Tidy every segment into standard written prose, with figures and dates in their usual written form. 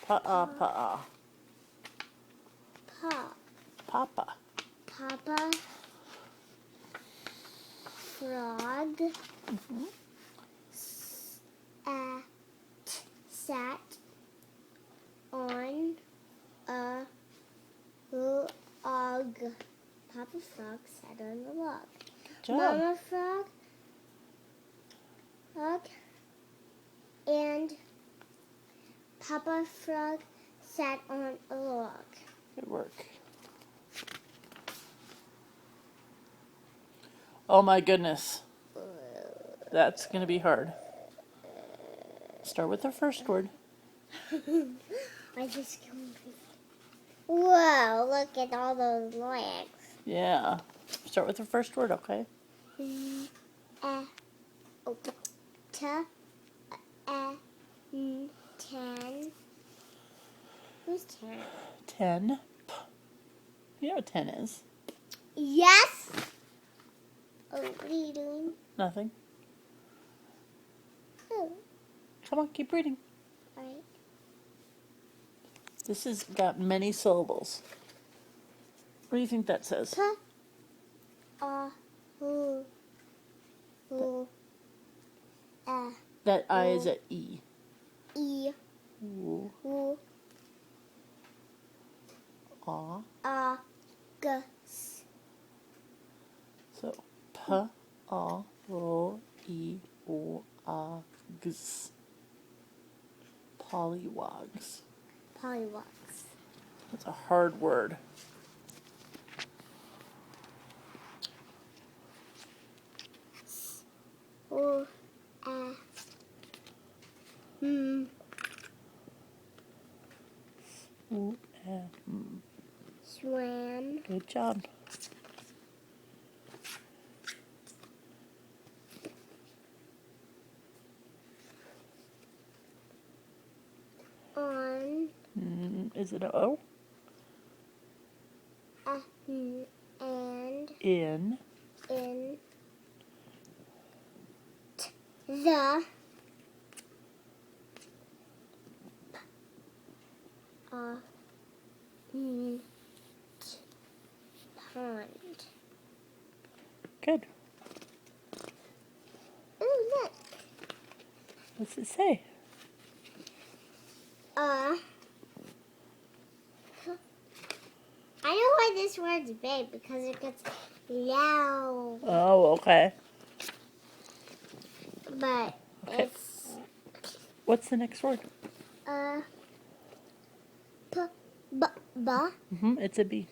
Pa-a, pa-a. Pa. Papa. Papa. Frog. Sat on a log. Papa Frog sat on a log. Job. Mama Frog and Papa Frog sat on a log. Good work. Oh my goodness. That's going to be hard. Start with the first word. I just can't. Whoa, look at all those legs. Yeah. Start with the first word, okay? Ten. Who's 10? 10. You know what 10 is. Yes. Oh, what are you doing? Nothing. Oh, Come on, keep reading. all right. This has got many syllables. What do you think that says? That I is at E. E. Ooh. U. Ah. Gus. So, P, A, O, E, O, A, Gs. Pollywogs. Pollywogs. That's a hard word. O. Ooh, Swam. Good job. On. Is it a O? And. In. In. The. Pond. Good. Ooh, look. What's it say? I know why this word's big, because it gets loud. Oh, okay. But Okay. it's What's the next word? It's a B.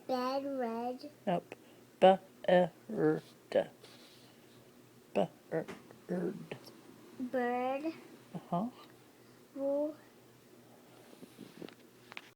bed red. Nope. B-E-R-D. B-E-R-D. Bird. Uh-huh.